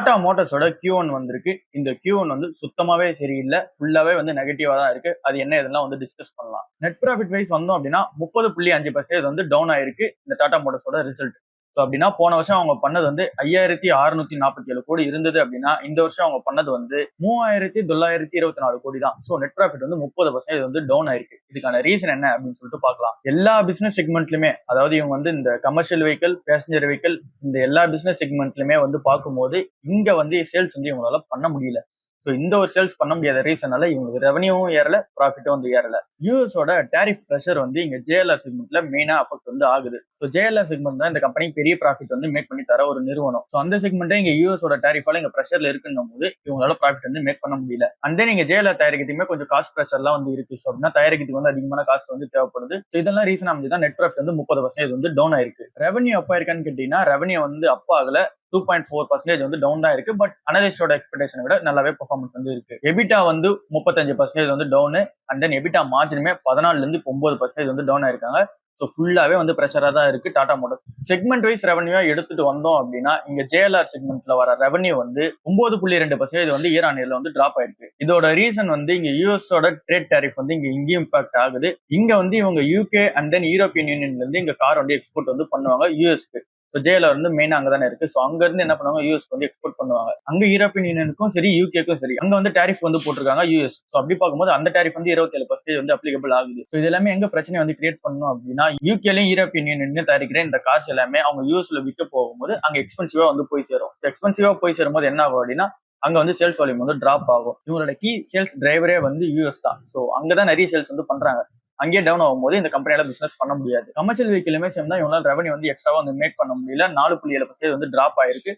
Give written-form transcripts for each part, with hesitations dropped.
Tata மோட்டார்ஸோட Q1 வந்திருக்கு. இந்த Q1 வந்து சுத்தமாவே சரியில்ல. ஃபுல்லாவே வந்து நெகட்டிவா தான் இருக்கு. அது என்ன இதெல்லாம் வந்து டிஸ்கஸ் பண்ணலாம். நெட் ப்ராஃபிட் வைஸ் வந்தோம் அப்படின்னா 30.5% வந்து டவுன் ஆயிருக்கு இந்த டாடா மோட்டார்ஸோட ரிசல்ட். ஸோ அப்படின்னா போன வருஷம் அவங்க பண்ணது வந்து 5,647 கோடி இருந்தது அப்படின்னா இந்த வருஷம் அவங்க பண்ணது வந்து 3,924 கோடி தான். ஸோ நெட் ப்ராஃபிட் வந்து 30% வந்து டவுன் ஆயிருக்கு. இதுக்கான ரீசன் என்ன அப்படின்னு சொல்லிட்டு பார்க்கலாம். எல்லா பிசினஸ் செக்மெண்ட்லயுமே, அதாவது இவங்க வந்து இந்த கமர்ஷியல் வெஹிக்கிள், பேசஞ்சர் வெஹிக்கிள், இந்த எல்லா பிசினஸ் செக்மெண்ட்லயுமே வந்து பார்க்கும்போது இங்க வந்து சேல்ஸ் வந்து இவங்களால பண்ண முடியல. ஸோ இந்த ஒரு சேல்ஸ் பண்ண முடியாத ரீசனால இவங்களுக்கு ரெவன்யூவும் ஏறல, ப்ராஃபிட்டும் வந்து ஏறல. யூஎஸோட டேரிஃப் ப்ரெஷர் வந்து இங்க ஜேஎல்ஆர் செக்மெண்ட்ல மெயினா அஃபெக்ட் வந்து ஆகுது. ஸோ ஜேஎல்ஆர் செக்மெண்ட் தான் இந்த கம்பெனிக்கு பெரிய ப்ராஃபிட் வந்து மேக் பண்ணி தர ஒரு நிறுவனம். ஸோ அந்த செக்மெண்ட்டே இங்க யூஎஸோட டேரிஃபால இங்க ப்ரெஷர்ல இருக்குன்னும் போது இவங்களால ப்ராஃபிட் வந்து மேக் பண்ண முடியல. அண்ட் தென் இங்க ஜேஎல்ஆர் தயாரிக்கிறதுமே கொஞ்சம் காஸ்ட் ப்ரெஷர்லாம் வந்து இருக்கு. ஸோ அப்படின்னா தயாரிக்கிறதுக்கு வந்து அதிகமான காசு வந்து தேவைப்படுது. ஸோ இதெல்லாம் ரீசன் அமைஞ்சு தான் நெட் ப்ராஃபிட் வந்து 30% வந்து டவுன் ஆயிருக்கு. ரெவன்யூ அப்பா இருக்கான்னு கேட்டீங்கன்னா ரெவன்யூ வந்து அப்பா ஆகல, 2.4% வந்து டவுன் தான் இருக்கு. பட் அனலிஸ்டோட எக்ஸ்பெக்டேஷனை விட நல்லாவே பெர்ஃபார்மன்ஸ் வந்து இருக்கு. எபிட்டா வந்து 35% வந்து டவுன். அண்ட் தென் எபிட்டா மார்ஜினுமே 14% 9% வந்து டவுன் ஆயிருக்காங்க. ஸோ ஃபுல்லாவே வந்து ப்ரெஷரா தான் இருக்கு Tata Motors. Segment wise revenue எடுத்துட்டு வந்தோம் அப்படின்னா இங்க ஜேஎல்ஆர் செக்மெண்ட்ல வர ரெவன்யூ வந்து 9.2% வந்து இயர் ஆன் இயர்ல வந்து டிராப் ஆயிருக்கு. இதோட ரீசன் வந்து இங்க யூஎஸோட ட்ரேட் டாரிஃப் வந்து இங்க இங்கேயும் இம்பாக்ட் ஆகுது. இங்க வந்து இவங்க யூகே அண்ட் தென் யூரோப்பியன் யூனியன்ல இருந்து இங்க கார் வந்து எக்ஸ்போர்ட் வந்து பண்ணுவாங்க யூஎஸ்க்கு. ஸோ ஜேஎல்ஆர் வந்து மெயினா அங்க தானே இருக்கு. ஸோ அங்க இருந்து என்ன பண்ணுவாங்க, யூஎஸ்க்கு வந்து எக்ஸ்போர்ட் பண்ணுவாங்க. அங்க யூரோப்பியன் யூனியனுக்கும் சரி யூகேக்கும் சரி அங்க வந்து டாரிஃப் வந்து போட்டிருக்காங்க யூஎஸ். ஸோ அப்படி பார்க்கும்போது அந்த டாரிஃப் வந்து 27% வந்து அப்ளிகபிள் ஆகுது. ஸோ இது எல்லாமே எங்க பிரச்சனை வந்து கிரியேட் பண்ணணும் அப்படின்னா யூகேலையும் யூரோப்பியன் யூனியன் தயாரிக்கிற இந்த கார்ஸ் எல்லாமே அவங்க யூஎஸ்ல விற்க போகும்போது அங்க எக்ஸ்பென்சிவா வந்து போய் சேரும். எக்ஸ்பென்சிவா போய் சேரும்போது என்ன ஆகும் அப்படின்னா அங்க வந்து சேல்ஸ் வால்யூம் வந்து டிராப் ஆகும். இவங்களோட கீ சேல்ஸ் டிரைவரே வந்து யூஎஸ் தான். ஸோ அங்கதான் நிறைய சேல்ஸ் வந்து பண்றாங்க. அங்கேயே டவுன் ஆகும்போது இந்த கம்பெனியால பிசினஸ் பண்ண முடியாது. கமர்ஷியல் வெஹிக்கிளுமே சேம் தான். இவங்களால ரெவன்யூ வந்து எக்ஸ்ட்ராவா வந்து மேக் பண்ண முடியல. 4.7% வந்து டிராப் ஆயிருக்கு.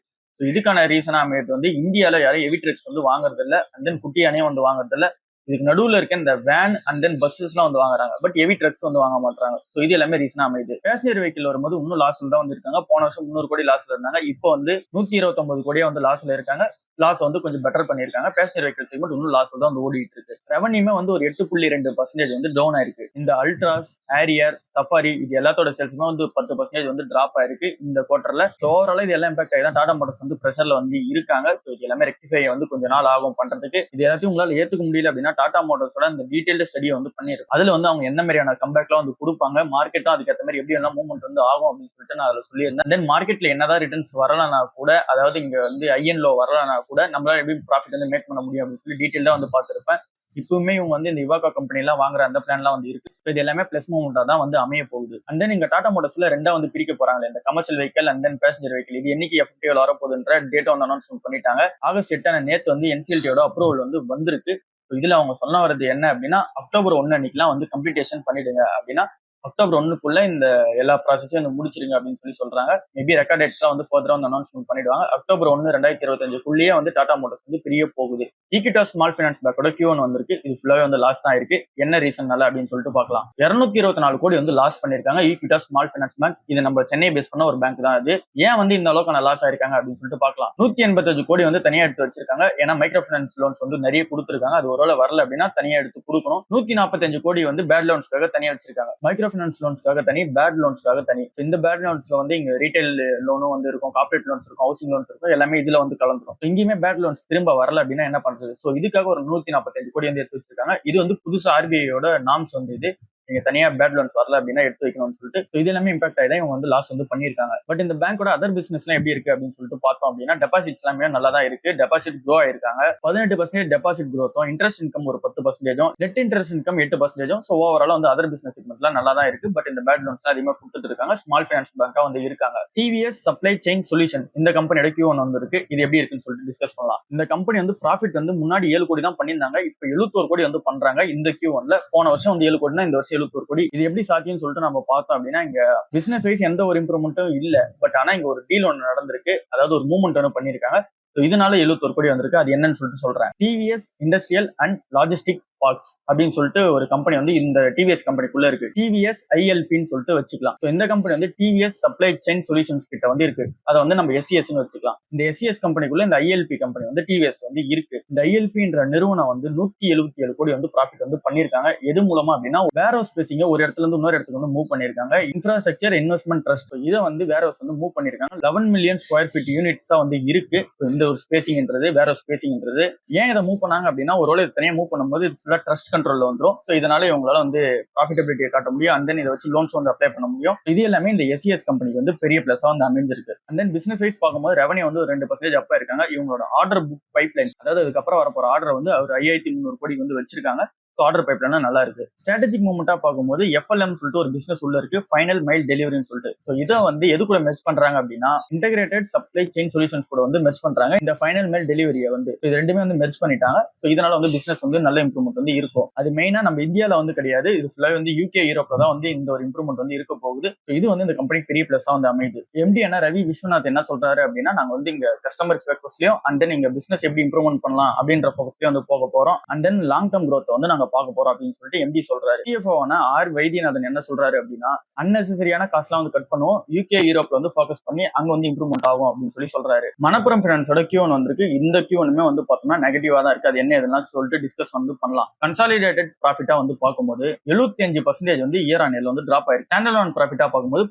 இதுக்கான ரீசனா அமையது வந்து இந்தியால யாரும் ஹெவி ட்ரக்ஸ் வந்து வாங்குறது இல்ல. அண்ட் தென் குட்டி யானையும் வந்து வாங்குறது இல்ல. இதுக்கு நடுவுல இருக்க இந்த வேன் அண்ட் தென் பஸ்ஸஸ் எல்லாம் வந்து வாங்குறாங்க. பட் ஹெவி ட்ரக்ஸ் வந்து வாங்க மாட்டாங்க. ஸோ இது எல்லாமே ரீசனா அமையுது. பேசஞ்சர் வெஹிக்கிள் வரும்போது இன்னும் லாஸ்ல தான் வந்து இருக்காங்க. போன வருஷம் 300 கோடி லாஸ்ல இருந்தாங்க. இப்போ வந்து 129 கோடியா வந்து லாஸ்ல இருக்காங்க. லாஸ் வந்து கொஞ்சம் பெட்டர் பண்ணிருக்காங்க. பேசஞ்சர் வெஹிக்கிள் செக்மெண்ட் இன்னும் லாஸ் தான் வந்து ஓடிட்டு இருக்கு. ரெவன்யூமே வந்து ஒரு 8.2% வந்து டவுன் ஆயிருக்கு. இந்த அல்ட்ராஸ், ஹேரியர், சஃபாரி இது எல்லாத்தோட சேல்ஸுமே வந்து 10% வந்து டிராப் ஆயிருக்கு இந்த குவார்டர்ல. ஸோ ஓவரால் இது எல்லாம் இம்பாக்ட் ஆகி தான் டாடா மோட்டார்ஸ் வந்து ப்ரெஷர்ல வந்து இருக்காங்க. ஸோ இது எல்லாமே ரெக்டிஃபை வந்து கொஞ்ச நாள் ஆகும் பண்றதுக்கு. இது எல்லாத்தையும் உங்களால ஏத்துக்க முடியல அப்படின்னா டாடா மோட்டார்ஸோட இந்த டீடைல்டு ஸ்டடியை வந்து பண்ணிருக்கு. அதுல வந்து அவங்க என்ன மாதிரியான கம்பேக்லாம் வந்து கொடுப்பாங்க, மார்க்கெட்டும் அதுக்கேற்ற மாதிரி எப்படி எல்லாம் மூவ்மெண்ட் வந்து ஆகும் அப்படின்னு சொல்லிட்டு நான் அதுல சொல்லியிருந்தேன். தென் மார்க்கெட்ல என்னதான் ரிட்டர்ன்ஸ் வரலனா கூட, அதாவது இங்க வந்து ஐஎன் லோ வரலனா கூட நம்மளால எப்படி ப்ராஃபிட் வந்து மேக் பண்ண முடியும் அப்படின்னு சொல்லி டீடைல்டா வந்து பார்த்திருப்பேன். இப்பவுமே இவங்க வந்து இந்த இவாகா கம்பெனி எல்லாம் வாங்குற அந்த பிளான் எல்லாம் வந்து இருக்கு. இது எல்லாமே பிளஸ் மூவ்மெண்டா தான் வந்து அமைய போகுது. அண்ட் தென் இங்க டாடா மோட்டார்ஸ்ல ரெண்டா வந்து பிரிக்க போறாங்க, இந்த commercial vehicle and then passenger vehicle. இது என்னைக்கு எஃபெக்டிவ் வரப்போகுதுன்ற டேட்டா வந்து அனௌன்ஸ்மெண்ட் பண்ணிட்டாங்க. ஆகஸ்ட் 8 நேத்து வந்து என்சிஎல்டியோட அப்ரூவல் வந்து வந்திருக்கு. இதுல அவங்க சொன்ன வரது என்ன அப்படின்னா அக்டோபர் 1 அன்னைக்குலாம் வந்து கம்ப்ளீட்டேஷன் பண்ணிடுங்க அப்படின்னா அக்டோபர் 1க்குள்ள இந்த எல்லா ப்ராசஸையும் வந்து முடிச்சிருங்க அப்படின்னு சொல்லி சொல்றாங்க. மேபி ரெக்கார்ட் டேட்ஸ்லாம் வந்து ஃபர்தரா வந்து அனௌன்ஸ்மெண்ட் பண்ணிடுவாங்க. அக்டோபர் 1 2025 வந்து டாடா மோட்டார்ஸ் வந்து பிரிய போகுது. ஈக்விட்டாஸ் ஸ்மால் ஃபைனான்ஸ் பேங்கோட Q1 வந்திருக்கு. இது ஃபுல்லாவே வந்து லாஸ் தான் இருக்கு. என்ன ரீசன்னால அப்படின்னு சொல்லிட்டு பார்க்கலாம். 224 கோடி வந்து லாஸ் பண்ணிருக்காங்க ஈக்விட்டாஸ் ஸ்மால் ஃபைனான்ஸ் பேங்க். இது நம்ம சென்னை பேஸ் பண்ண ஒரு பேங்க் தான். அது ஏன் வந்து இந்த அளவுக்கான லாஸ் ஆயிருக்காங்க அப்படின்னு சொல்லிட்டு பார்க்கலாம். 185 கோடி வந்து தனியா எடுத்து வச்சிருக்காங்க. ஏன்னா மைக்ரோ ஃபைனான்ஸ் லோன்ஸ் வந்து நிறைய கொடுத்துருக்காங்க. அது ஒருவேளை வரல அப்படின்னா தனியா எடுத்து கொடுக்கணும். 145 கோடி வந்து பேட் லோன்ஸ்க்காக தனியா வச்சிருக்காங்க. மைக்ரோ ஃபைனான்ஸ் லோன்ஸ்க்காக தனி, பேட் லோன்ஸ்க்காக தனி. இந்த பேட் லோன்ஸ்ல வந்து இங்க ரீட்டைல் லோனும் வந்து இருக்கும், கார்பரேட் லோன்ஸ் இருக்கும், ஹவுசிங் லோன்ஸ் இருக்கும், எல்லாமே இதுல வந்து கலந்துரும். இங்கேயுமே பேட் லோன்ஸ் திரும்ப வரல அப்படின்னா என்ன பண்றது? சோ இதுக்காக ஒரு 145 கோடி வந்து எடுத்து வச்சிருக்காங்க. இது வந்து புதுசா ஆர்பிஐயோட நார்ம்ஸ் வந்து இது. நீங்க தனியா பேட் லோன்ஸ் வரல அப்படின்னா எடுத்து வைக்கணும்னு சொல்லிட்டு இது எல்லாமே இம்பாக்ட் ஆகி தான் இவங்க வந்து லாஸ் வந்து பண்ணிருக்காங்க. பட் இந்த பேங்கோட அதர் பிசினஸ் எல்லாம் எப்படி இருக்கு அப்படின்னு சொல்லிட்டு பார்த்தோம் அப்படின்னா டெபாசிட்ஸ் எல்லாமே நல்லா தான் இருக்கு. டெபாசிட் க்ரோ ஆயிருக்காங்க. 18% டெபாசிட் க்ரோத்தும், இன்ட்ரெஸ்ட் இன்கம் ஒரு 10%, net interest income 8%. So overall வந்து அதர் பிசினஸ் செக்மெண்ட்லாம் நல்லா தான் இருக்கு. பட் இந்த பேட் லோன்ஸ் அதிகமாக கொடுத்துட்டு இருக்காங்க. ஸ்மால் ஃபைனான்ஸ் பேங்கா வந்து இருக்காங்க. டிவிஎஸ் சப்ளை செயின் சொல்யூஷன் இந்த கம்பெனியோட Q1 வந்து இருக்கு. இது எப்படி இருக்குன்னு சொல்லிட்டு டிஸ்கஸ் பண்ணலாம். இந்த கம்பெனி வந்து ப்ராஃபிட் வந்து முன்னாடி 7 கோடி தான் பண்ணியிருந்தாங்க. இப்போ 71 கோடி வந்து பண்றாங்க இந்த Q1ல. போன வருஷம் வந்து 7 கோடினா இந்த வருஷம் 71 கோடி. இது எப்படி சாத்தியம் சொல்லிட்டு நம்ம பார்த்தோம் அப்படின்னா இங்க பிசினஸ் வைஸ் எந்த ஒரு இம்ப்ரூவ்மெண்ட்டும் இல்ல. பட் ஆனா இங்க ஒரு டீல் ஒன்று நடந்திருக்கு. அதாவது ஒரு மூவ்மெண்ட் ஒன்று பண்ணிருக்காங்க. இதனால 71 கோடி வந்திருக்கு. அது என்னன்னு சொல்லிட்டு சொல்றேன். TVS industrial and logistic parks அப்படின்னு சொல்லிட்டு ஒரு கம்பெனி வந்து இந்த டிவிஎஸ் கம்பெனிக்குள்ள இருக்கு. டிவிஎஸ் ஐஎல்பின்னு சொல்லிட்டு வச்சுக்கலாம். இந்த கம்பெனி வந்து டிவிஎஸ் சப்ளை செயின் சொல்யூஷன்ஸ் கிட்ட வந்து இருக்கு. அதை வந்து நம்ம எஸ்சிஎஸ் வச்சுக்கலாம். இந்த எஸ்சிஎஸ் கம்பெனிக்குள்ள இந்த ஐஎல்பி கம்பெனி வந்து டிவிஎஸ் வந்து இருக்கு. இந்த ஐஎல்பின்ற நிறுவனம் வந்து 177 கோடி வந்து ப்ராஃபிட் வந்து பண்ணிருக்காங்க. எது மூலமா அப்படின்னா வேர் ஹவுஸ் ஸ்பேசிங்க ஒரு இடத்துல இருந்து இன்னொரு இடத்துக்கு வந்து மூவ் பண்ணிருக்காங்க. இன்ஃப்ராஸ்ட்ரக்சர் இன்வெஸ்ட்மெண்ட் ட்ரஸ்ட் இதை வந்து வேர் ஹவுஸ் வந்து மூவ் பண்ணிருக்காங்க. 11 மில்லியன் ஸ்கொயர் ஃபீட் யூனிட்ஸா வந்து இருக்கு இந்த ஒரு ஸ்பேசிங்ன்றது, வேர் ஹவுஸ் ஸ்பேசிங்ன்றது. ஏன் இதை மூவ் பண்ணாங்க அப்படின்னா ஒரு வேளை தனியா மூவ் பண்ணும்போது இது ஃபுல்லா ட்ரஸ்ட் கண்ட்ரோல்ல வந்துடும். ஸோ இதனால இவங்களால வந்து ப்ராஃபிட்டபிலிட்டியை காட்ட முடியும். அண்ட் தென் இதை வச்சு லோன்ஸ் வந்து அப்ளை பண்ண முடியும். இது எல்லாமே இந்த எஸ்சிஎஸ் கம்பெனிக்கு வந்து பெரிய பிளஸா வந்து அமைஞ்சிருக்கு. அண்ட் தென் பிசினஸ் வைஸ் பார்க்கும்போது ரெவன்யூ வந்து ஒரு 2% அப்பா இருக்காங்க. இவங்களோட ஆர்டர் புக் பைப்லைன், அதாவது அதுக்கப்புறம் வரப்போற ஆர்டர் வந்து அவர் 5300 கோடி வந்து வச்சிருக்காங்க. ஆர்டர் பைப்லைனா நல்லா இருக்கு. ஸ்ட்ராட்டஜிக் மூவ்மெண்டா பார்க்கும்போது எஃப்எல்எம் சொல்லிட்டு ஒரு பிசினஸ் உள்ள இருக்கு, ஃபைனல் மைல் டெலிவரின்னு சொல்லிட்டு. ஸோ இதை வந்து எது கூட மெர்ஜ் பண்றாங்க அப்படின்னா இன்டெகிரேட்டட் சப்ளை செயின் சொல்யூஷன்ஸ் கூட வந்து மெர்ஜ் பண்றாங்க. இந்த ஃபைனல் மைல் டெலிவரியை வந்து இது ரெண்டுமே வந்து மெர்ஜ் பண்ணிட்டாங்க. ஸோ இதனால வந்து பிசினஸ் வந்து நல்ல இம்ப்ரூவ்மெண்ட் வந்து இருக்கும். அது மெயினா நம்ம இந்தியாவில் வந்து கிடையாது, இது ஃபுல்லாக வந்து யூகே யூரோப்ல தான் வந்து இந்த ஒரு இம்ப்ரூவ்மெண்ட் வந்து இருக்க போகுது. ஸோ இது வந்து இந்த கம்பெனி பெரிய பிளஸா வந்து அமையுது. எம்டி என்ன ரவி விஸ்வநாத் என்ன சொல்றாரு அப்படின்னா நாங்க வந்து இங்க கஸ்டமர் ஃபோக்கஸ்லயும் அண்ட் தென் இங்க பிசினஸ் எப்படி இம்ப்ரூவ்மெண்ட் பண்ணலாம் அப்படின்ற ஃபோக்கஸ்லயும் வந்து போக போறோம். And then long term growth வந்து நாங்க பார்க்க போறோம் அப்படின்னு எம்டி சொல்றாரு. சிஎஃப்ஓ ஆர் வைத்தியநாதன் என்ன சொல்றாரு அப்படின்னா அன்னெசரியான காஸ்ட்லாம் வந்து கட் பண்ணுவோம், யூகே யூரோப்ல வந்து ஃபோக்கஸ் பண்ணி அங்க வந்து இம்ப்ரூவ்மெண்ட் ஆகும் அப்படின்னு சொல்றாரு. மணப்புரம் ஃபைனான்ஸோட Q1 வந்திருக்கு. இந்த Q1மே வந்து பார்த்தோம்னா நெகட்டிவா தான் இருக்கு. அது என்ன எதுனா சொல்லிட்டு டிஸ்கஸ் வந்து பண்ணலாம். கன்சாலிடேட்டட் ப்ராஃபிட்டா வந்து பார்க்கும்போது 75% வந்து இயர் ஆன் இயர்ல வந்து டிராப் ஆயிருக்கு. ஸ்டாண்டர்ட் ஆன் ப்ராஃபிட்டா பார்க்கும்போது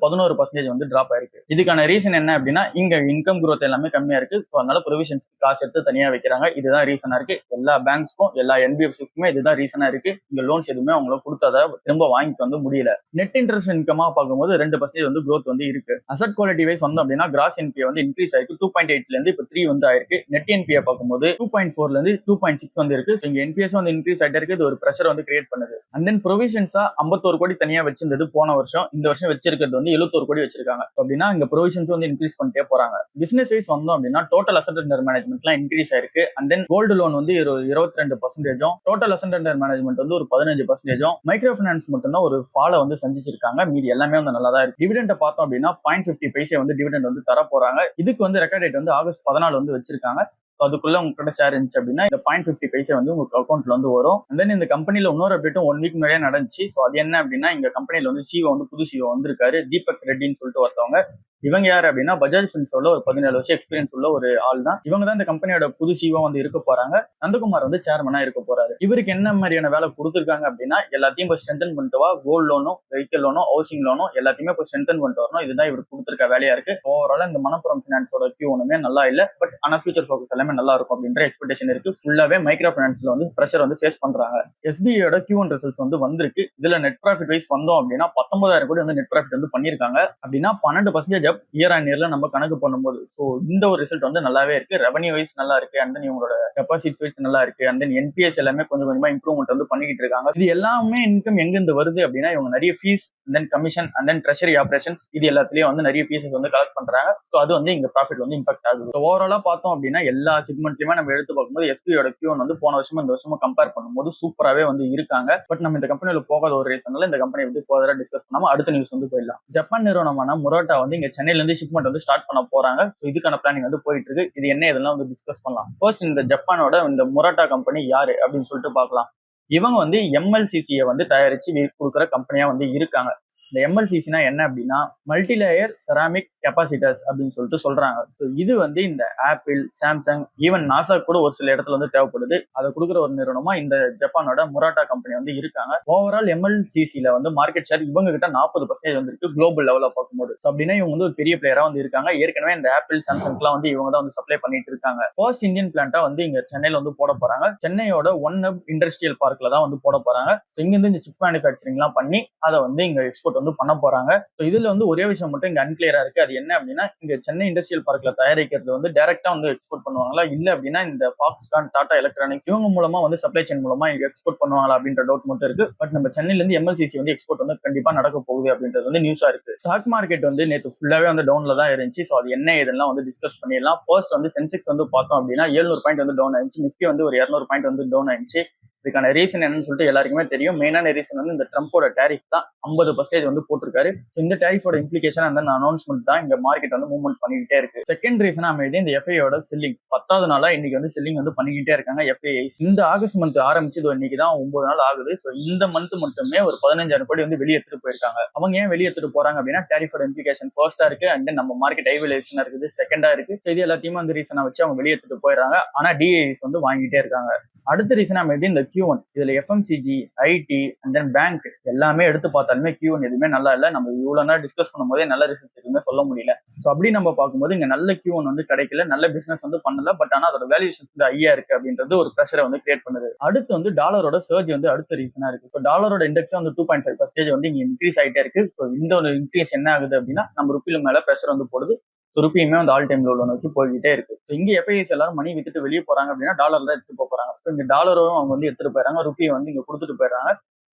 11% வந்து டிராப் ஆயிருக்கு. இதுக்கான ரீசன் என்ன அப்படின்னா இங்க இன்கம் growth எல்லாமே கம்மியா இருக்கு. ஸோ அதனால ப்ரொவிஷன்ஸ் காசு எடுத்து தனியா வைக்கிறாங்க. இதுதான் ரீசனா இருக்கு. எல்லா பேங்க்ஸ்க்கும் எல்லா என்பிஎஃப்சிக்குமே இதுதான் ரீசனா இருக்கு. இங்க லோன்ஸ் எதுவுமே அவங்களுக்கு கொடுத்ததை திரும்ப வாங்கிட்டு வந்து முடியல. நெட் இன்ட்ரெஸ்ட் இன்கமா பார்க்கும்போது 2% வந்து growth வந்து இருக்கு. அசட் குவாலிட்டி வைஸ் வந்து அப்படின்னா கிராஸ் என்பிஏ வந்து இன்க்ரீஸ் ஆயிருக்கு. 2.8ல இருந்து இப்போ 3 வந்து ஆயிருக்கு. நெட் என்பிஏ பார்க்கும்போது 2.4ல இருந்து 2.6 வந்து இருக்கு. இங்க என்பிஎஸ் வந்து இன்க்ரீஸ் ஆயிட்டே இருக்கு. இது ஒரு பிரஷர் வந்து கிரியேட் பண்ணுது. அண்ட் தென் ப்ரொவிஷன்ஸா 51 கோடி தனியா வச்சிருந்தது போன வருஷம். இந்த வருஷம் வச்சிருக்கிறது வந்து 71 கோடி வச்சிருக்காங்க. அப்படின்னா இங்க ப்ரொவிஷன்ஸ் வந்து இன்க்ரீஸ் பண்ணிட்டே போறாங்க. பிசினஸ் வைஸ் வந்தோம் அப்படின்னா டோட்டல் அசட் அண்டர் மேனேஜ்மெண்ட்லாம் இன்க்ரீஸ் ஆயிருக்கு. அண்ட் தென் கோல்டு லோன் வந்து 22%, டோட்டல் அசட் அண்டர் மேனேஜ்மெண்ட் வந்து ஒரு 15%, மைக்ரோ ஃபைனான்ஸ் மட்டும்தான் ஒரு ஃபாலை வந்து சந்திச்சிருக்காங்க. மீதி எல்லாமே வந்து நல்லா தான் இருக்கு. டிவிடெண்ட் பார்த்தோம் அப்படின்னா 0.50 பைசே வந்து டிவிடெண்ட் வந்து தர போறாங்க. இதுக்கு வந்து ரெக்கார்ட் டேட் வந்து ஆகஸ்ட் 14 வந்து வச்சிருக்காங்க. அதுக்குள்ள உங்ககிட்ட ஷேர் இருந்துச்சு அப்படின்னா இந்த 0.50 பைசே வந்து உங்களுக்கு அக்கௌண்ட்ல வந்து வரும். அண்ட் தென் இந்த கம்பெனில இன்னொரு அப்டேட்டும் 1 வீக் முன்னாடியே நடந்துச்சு. ஸோ அது என்ன அப்படின்னா இந்த கம்பெனில வந்து சிஓ வந்து புது சிஓ வந்திருக்காரு, தீபக் ரெட்டின்னு சொல்லிட்டு ஒருத்தவங்க. இவங்க யாரு அப்படின்னா பஜாஜ் ஃபின்சர்வ்ல ஒரு 17 வருஷம் எக்ஸ்பீரியன்ஸ் உள்ள ஒரு ஆள் தான். இவங்க தான் இந்த கம்பெனியோட புது சிஓ வந்து இருக்க போறாங்க. நந்தகுமார் வந்து சேர்மனா இருக்க போறாரு. இவருக்கு என்ன மாதிரியான வேலை கொடுத்துருக்காங்க அப்படின்னா எல்லாத்தையும் இப்போ ஸ்ட்ரென்தன் பண்ணிட்டு வா, கோல்டு லோனும் வெஹிக்கல் லோனும் ஹவுசிங் லோனும் எல்லாத்தையுமே இப்போ ஸ்ட்ரென்தன் பண்ணிட்டு வரணும். இதுதான் இவருக்கு கொடுத்துருக்க வேலையா இருக்கு. ஓவரால் இந்த மணப்புரம் ஃபைனான்ஸோட Q1மே நல்லா இல்ல, பட் ஆனா ஃபியூச்சர் ஃபோக்கஸ் எல்லாமே நல்லா இருக்கும் அப்படின்ற எக்ஸ்பெக்டேஷன் இருக்கு. ஃபுல்லாவே மைக்ரோ ஃபைனான்ஸ்ல வந்து பிரஷர் வந்து ஃபேஸ் பண்றாங்க. எஸ்பிஐயோட Q1 ரிசல்ட்ஸ் வந்து வந்திருக்கு. இதுல நெட் ப்ராஃபிட் வைஸ் வந்தோம் அப்படின்னா 19,000 கோடி வந்து நெட் ப்ராஃபிட் வந்து பண்ணிருக்காங்க. அப்படின்னா 12% அப் இயர் ஆன் இயர்ல நம்ம கணக்கு பண்ணும்போது. ஸோ இந்த ஒரு ரிசல்ட் வந்து நல்லாவே இருக்கு. ரெவன்யூ வைஸ் நல்லா இருக்கு. அண்ட் தென் இவங்களோட டெபாசிட் வைஸ் நல்லா இருக்கு. அண்ட் தென் என்பிஎஸ் எல்லாமே கொஞ்சம் கொஞ்சமா இம்ப்ரூவ்மெண்ட் வந்து பண்ணிக்கிட்டு இருக்காங்க. இது எல்லாமே இன்கம் எங்க இருந்து வருது அப்படின்னா இவங்க நிறைய fees, then commission and then treasury operations இது எல்லாத்துலயும் வந்து நிறைய ஃபீஸஸ் வந்து கலெக்ட் பண்றாங்க. ஸோ அது வந்து இங்க ப்ராஃபிட் வந்து இம்பாக்ட் ஆகுது. ஸோ ஓவராலா பார்த்தோம் அப்படின்னா எல்லா செக்மெண்ட்லயுமே நம்ம எடுத்து பார்க்கும்போது எஸ்பியோட Q1 வந்து போன வருஷமும் இந்த வருஷமும் கம்பேர் பண்ணும்போது சூப்பராகவே வந்து இருக்காங்க. பட் நம்ம இந்த கம்பெனியில போகாத ஒரு ரீசனால இந்த கம்பெனி வந்து ஃபர்தரா டிஸ்கஸ் பண்ணாம அடுத்த நியூஸ் வந்து போயிடலாம். ஜப்பான் நிறுவனமான முராட்டா வந்து இங்க சென்னையில இருந்து ஷிப்மெண்ட் வந்து ஸ்டார்ட் பண்ண போறாங்க. இதுக்கான பிளானிங் வந்து போயிட்டு இருக்கு. இது என்ன இதெல்லாம் வந்து டிஸ்கஸ் பண்ணலாம். ஃபர்ஸ்ட் இந்த ஜப்பானோட இந்த முராட்டா கம்பெனி யாரு அப்படின்னு சொல்லிட்டு பார்க்கலாம். இவங்க வந்து எம்எல்சிசியை வந்து தயாரிச்சு கொடுக்குற கம்பெனியா வந்து இருக்காங்க. இந்த எம்எல்சிசினா என்ன அப்படின்னா மல்டி லேயர் செராமிக் கெப்பாசிட்டர்ஸ் அப்படின்னு சொல்லிட்டு சொல்றாங்க. ஸோ இது வந்து இந்த ஆப்பிள், சாம்சங், ஈவன் நாசா கூட ஒரு சில இடத்துல வந்து தேவைப்படுது. அதை கொடுக்குற ஒரு நிறுவனமா இந்த ஜப்பானோட முராட்டா கம்பெனி வந்து இருக்காங்க. ஓவரால் எம்எல்சிசில வந்து மார்க்கெட் ஷேர் இவங்க கிட்ட 40% வந்து இருக்கு குளோபல் லெவலில் பார்க்கும்போது. அப்படின்னா இவங்க வந்து ஒரு பெரிய பிளேயரா வந்து இருக்காங்க. ஏற்கனவே இந்த ஆப்பிள், சாம்சங்லாம் வந்து இவங்க தான் வந்து சப்ளை பண்ணிட்டு இருக்காங்க. ஃபர்ஸ்ட் இந்தியன் பிளான்ட்டா வந்து இங்க சென்னையில வந்து போட போறாங்க. சென்னையோட ஒன் ஹப் இண்டஸ்ட்ரியல் பார்க்ல தான் வந்து போட போறாங்க. இங்கிருந்து இந்த சிப் மேனுஃபேக்சரிங் எல்லாம் பண்ணி அதை வந்து இங்க எக்ஸ்போர்ட் வந்து பண்ண போறாங்க. இதுல வந்து ஒரே விஷயம் மட்டும் இங்க அன்கிளியரா இருக்கு. அது என்ன அப்படின்னா இங்க சென்னை இண்டஸ்ட்ரியல் பார்க்ல தயாரிக்கிறது வந்து டைரக்டா வந்து எக்ஸ்போர்ட் பண்ணுவாங்களா, இல்ல அப்படின்னா இந்த ஃபாக்ஸ்கான், டாடா எலக்ட்ரானிக்ஸ் இவங்க மூலமா வந்து சப்ளை செயின் மூலமா இங்க எக்ஸ்போர்ட் பண்ணுவாங்களா அப்படின்ற டவுட் மட்டும் இருக்கு. பட் நம்ம சென்னையில இருந்து எம்எல்சிசி வந்து எக்ஸ்போர்ட் வந்து கண்டிப்பா நடக்க போகுது அப்படின்றது வந்து நியூஸா இருக்கு. ஸ்டாக் மார்க்கெட் வந்து நேற்று ஃபுல்லாவே வந்து டவுன்ல தான் இருந்துச்சு. ஸோ அது என்ன இதெல்லாம் வந்து டிஸ்கஸ் பண்ணிடலாம். ஃபர்ஸ்ட் வந்து சென்செக்ஸ் வந்து பார்த்தோம் அப்படின்னா 700 பாயிண்ட் வந்து டவுன் ஆயிடுச்சு. நிஃப்டி வந்து ஒரு 200 பாயிண்ட் வந்து டவுன் ஆயிடுச்சு. இதுக்கான ரீசன் என்னன்னு சொல்லிட்டு எல்லாருக்குமே தெரியும். மெயினான ரீசன் வந்து இந்த ட்ரம்போட டேரிஃப் தான் 50% வந்து போட்டிருக்காரு. இந்த டேரிஃபோட இம்ப்ளிகேஷன் அந்த அனௌன்ஸ்மெண்ட் தான் இங்க மார்க்கெட் வந்து மூவ்மெண்ட் பண்ணிக்கிட்டே இருக்கு. செகண்ட் ரீசன் அமைதி இந்த எஃப்ஐயோட செல்லிங் 10வது நாளா இன்னைக்கு வந்து செல்லிங் வந்து பண்ணிக்கிட்டே இருக்காங்க எஃப்ஐஐ. இந்த ஆகஸ்ட் மந்த் ஆரம்பிச்சது இன்னைக்கு தான் 9 நாள் ஆகுது. ஸோ இந்த மந்த் மட்டுமே ஒரு 15,000 கோடி வந்து வெளியே எடுத்துட்டு போயிருக்காங்க. அவங்க ஏன் வெளியே எடுத்துட்டு போறாங்க அப்படின்னா டேரிஃபோட இம்ப்ளிகேஷன் ஃபர்ஸ்டா இருக்கு, அண்ட் தென் நம்ம மார்க்கெட் ஐவலேஷனா இருக்குது செகண்டா இருக்கு. இது எல்லாத்தையுமே வந்து ரீசனா வச்சு அவங்க வெளியே எடுத்துட்டு போயிடுறாங்க. ஆனா டிஐஸ் வந்து வாங்கிட்டே இருக்காங்க. அடுத்த ரீசன் அமைதி இந்த Q1. இதுல FMCG, IT and then bank எல்லாமே எடுத்து பார்த்தாலுமே Q1 எதுவுமே நல்லா இல்லை. நம்ம இவ்வளவு நேரம் டிஸ்கஸ் பண்ணும் போதே நல்ல ரிசல்ட்ஸ் எதுவுமே சொல்ல முடியல. ஸோ அப்படி நம்ம பார்க்கும்போது இங்க நல்ல Q1 வந்து கிடைக்கல, நல்ல பிசினஸ் வந்து பண்ணல. பட் ஆனா அதோட வேல்யூஷன் வந்து ஹையா இருக்கு அப்படின்றது ஒரு ப்ரெஷரை வந்து கிரியேட் பண்ணுது. அடுத்து வந்து டாலரோட சர்ஜ் வந்து அடுத்த ரீசனா இருக்கு. ஸோ டாலரோட இண்டெக்ஸ் வந்து 2.5% வந்து இங்க இன்க்ரீஸ் ஆயிட்டே இருக்கு. ஸோ இந்த ஒரு இன்க்ரீஸ் என்ன ஆகுது அப்படின்னா நம்ம ருப்பில மேல ப்ரெஷர் வந்து போடுது. ருப்பியுமே வந்து ஆல் டைம் லோல நோக்கி போய்கிட்டே இருக்கு. இங்க எஃப்ஐஎஸ் எல்லாரும் மணி வித்துட்டு வெளியே போறாங்க அப்படின்னா டாலர் தான் எடுத்துட்டு போறாங்க. இங்க டாலரும் அவங்க வந்து எடுத்துட்டு போயிடறாங்க, ருப்பியை வந்து இங்க கொடுத்துட்டு போயிடறாங்க.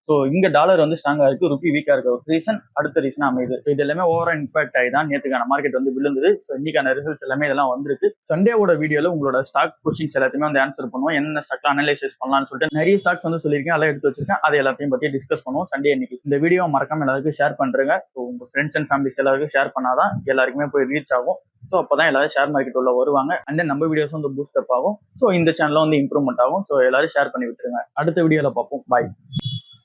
ஸோ இங்க டாலர் வந்து ஸ்ட்ராங்கா இருக்கு, ருப்பி வீக்கா இருக்க ஒரு ரீசன். அடுத்த ரீசன் அமைது. இது எல்லாமே ஓவரா இம்பாக்ட் ஆகி தான் நேற்றுக்கான மார்க்கெட் வந்து விழுந்தது. ஸோ இன்னைக்கான ரிசல்ட்ஸ் எல்லாமே இதெல்லாம் வந்திருக்கு. சண்டேவோட வீடியோல உங்களோட ஸ்டாக் கொஸ்டின்ஸ் எல்லாத்தையுமே வந்து ஆன்சர் பண்ணுவோம். என்ன ஸ்டாக்ல அனலைசிஸ் பண்ணலாம்னு சொல்லிட்டு நிறைய ஸ்டாக்ஸ் வந்து சொல்லியிருக்கேன், அதெல்லாம் எடுத்து வச்சிருக்கேன். அதை எல்லாத்தையும் பத்தி டிஸ்கஸ் பண்ணுவோம் சண்டே இன்னைக்கு. இந்த வீடியோ மறக்காம எல்லாருக்கும் ஷேர் பண்றேங்க. ஸோ உங்க ஃப்ரெண்ட்ஸ் அண்ட் ஃபேமிலிஸ் எல்லாருக்கும் ஷேர் பண்ணாதான் எல்லாருக்குமே போய் ரீச் ஆகும். ஸோ அப்பதான் எல்லாரும் ஷேர் மார்க்கெட் உள்ள வருவாங்க. அண்ட் தென் நம்ம வீடியோஸ் வந்து பூஸ்ட் அப் ஆகும். ஸோ இந்த சேனலும் வந்து இம்ப்ரூவ்மெண்ட் ஆகும். ஸோ எல்லாரும் ஷேர் பண்ணி விட்டுருங்க. அடுத்த வீடியோல பார்ப்போம். பாய்.